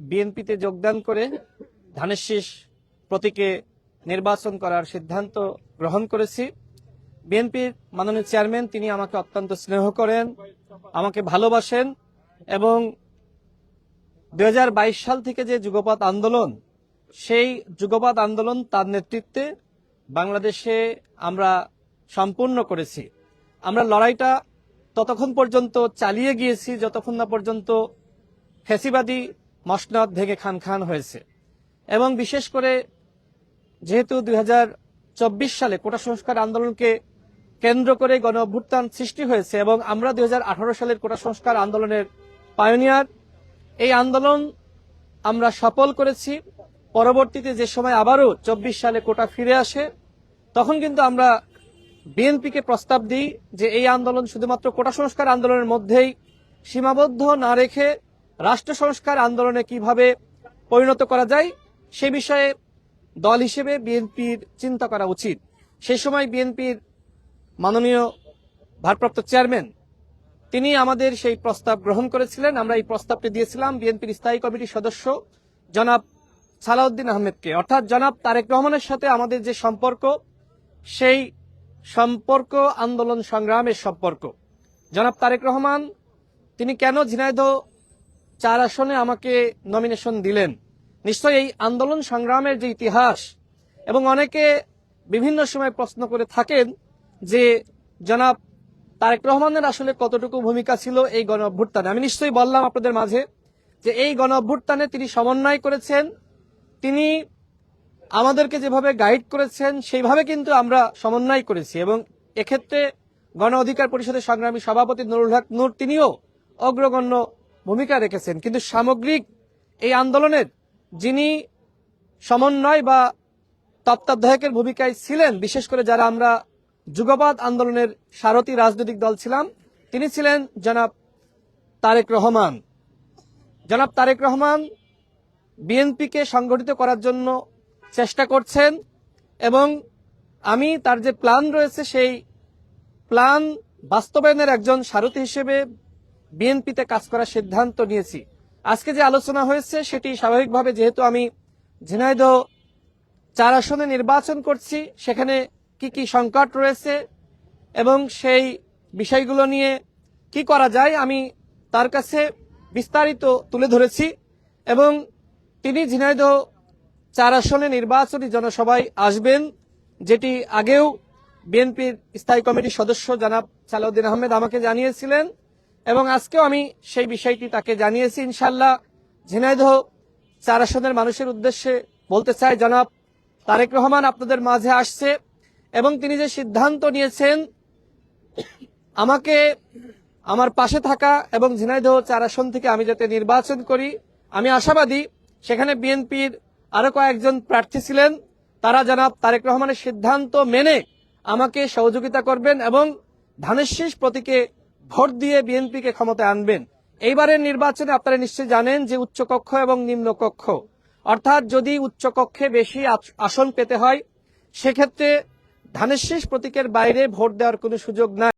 বিএনপিতে যোগদান করে ধানের শীষ প্রতীকে নির্বাচন করার সিদ্ধান্ত গ্রহণ করেছি। বিএনপির মাননীয় চেয়ারম্যান তিনি আমাকে অত্যন্ত স্নেহ করেন, আমাকে ভালোবাসেন এবং 2022 সাল থেকে যে যুগপৎ আন্দোলন, সেই যুগপৎ আন্দোলন তার নেতৃত্বে বাংলাদেশে আমরা সম্পূর্ণ করেছি। আমরা লড়াইটা ততক্ষণ পর্যন্ত চালিয়ে গিয়েছি যতক্ষণ না পর্যন্ত ফ্যাসিবাদী মসনদ ভেঙে খান খান হয়েছে। এবং বিশেষ করে যেহেতু 2024 সালে কোটা সংস্কার আন্দোলনকে কেন্দ্র করে গণ অভ্যুত্থান সৃষ্টি হয়েছে এবং আমরা 2018 সালের কোটা সংস্কার আন্দোলনের পায়োনিয়ার, এই আন্দোলন আমরা সফল করেছি। পরবর্তীতে যে সময় আবারও 24 সালে কোটা ফিরে আসে, তখন কিন্তু আমরা বিএনপিকে প্রস্তাব দিই যে এই আন্দোলন শুধুমাত্র কোটা সংস্কার আন্দোলনের মধ্যেই সীমাবদ্ধ না রেখে রাষ্ট্র সংস্কার আন্দোলনে কিভাবে পরিণত করা যায় সে বিষয়ে দল হিসেবে বিএনপির চিন্তা করা উচিত। সেই সময় বিএনপির মাননীয় ভারপ্রাপ্ত চেয়ারম্যান তিনি আমাদের সেই প্রস্তাব গ্রহণ করেছিলেন। আমরা এই প্রস্তাবটি দিয়েছিলাম বিএনপির স্থায়ী কমিটির সদস্য জনাব সালাউদ্দিন আহমেদকে, অর্থাৎ জনাব তারেক রহমানের সাথে আমাদের যে সম্পর্ক, সেই সম্পর্ক আন্দোলন সংগ্রামের সম্পর্ক। জনাব তারেক রহমান তিনি কেন ঝিনাইদহ 4 আসনে আমাকে নমিনেশন দিলেন? নিশ্চয়ই এই আন্দোলন সংগ্রামের যে ইতিহাস, এবং অনেকে বিভিন্ন সময় প্রশ্ন করে থাকেন যে জনাব তারেক রহমানের আসলে কতটুকু ভূমিকা ছিল এই গণ অভ্যুত্থানে। আমি নিশ্চয়ই বললাম আপনাদের মাঝে যে এই গণ অভ্যুত্থানে তিনি সমন্বয় করেছেন, তিনি আমাদেরকে যেভাবে গাইড করেছেন সেইভাবে কিন্তু আমরা সমন্বয় করেছি এবং এক্ষেত্রে গণ অধিকার পরিষদের সংগ্রামী সভাপতি নুরুল হক নূর তিনিও অগ্রগণ্য ভূমিকা রেখেছেন। কিন্তু সামগ্রিক এই আন্দোলনের যিনি সমন্বয় বা তত্ত্বাবধায়কের ভূমিকায় ছিলেন, বিশেষ করে যারা আমরা যুগপৎ আন্দোলনের সারথী রাজনৈতিক দল ছিলাম, তিনি ছিলেন জনাব তারেক রহমান। জনাব তারেক রহমান বিএনপিকে সংগঠিত করার জন্য চেষ্টা করছেন এবং আমি তার যে প্ল্যান রয়েছে সেই প্ল্যান বাস্তবায়নের একজন সারথী হিসেবে বিএনপিতে কাজ করার সিদ্ধান্ত নিয়েছি। আজকে যে আলোচনা হয়েছে সেটি স্বাভাবিকভাবে, যেহেতু আমি ঝিনাইদহ 4 আসনে নির্বাচন করছি, সেখানে কি কি সংকট রয়েছে এবং সেই বিষয়গুলো নিয়ে কি করা যায় আমি তার কাছে বিস্তারিত তুলে ধরেছি এবং তিনি ঝিনাইদহ 4 আসনে নির্বাচনী জনসভায় আসবেন, যেটি আগেও বিএনপির স্থায়ী কমিটির সদস্য জনাব সালাউদ্দিন আহমেদ আমাকে জানিয়েছিলেন এবং আজকেও আমি সেই বিষয়টি তাকে জানিয়েছি। ইনশাআল্লাহ ঝিনাইদহ 4 আসনের মানুষের উদ্দেশ্যে বলতে চাই, জনাব তারেক রহমান আপনাদের মাঝে আসছে এবং তিনি যে সিদ্ধান্ত নিয়েছেন আমাকে আমার পাশে থাকা এবং ঝিনাইদহ 4 আসন থেকে আমি যাতে নির্বাচন করি, আমি আশাবাদী সেখানে বিএনপির আরো কয়েকজন প্রার্থী ছিলেন, তারা জনাব তারেক রহমানের সিদ্ধান্ত মেনে আমাকে সহযোগিতা করবেন এবং ধানের শীষ প্রতীকে ভোট দিয়ে বিএনপিকে ক্ষমতায় আনবেন। এইবারের নির্বাচনে আপনারা নিশ্চয়ই জানেন যে উচ্চকক্ষ এবং নিম্নকক্ষ, অর্থাৎ যদি উচ্চকক্ষে বেশি আসন পেতে হয় সেক্ষেত্রে ধানের শীষ প্রতীকের বাইরে ভোট দেওয়ার কোনো সুযোগ নাই।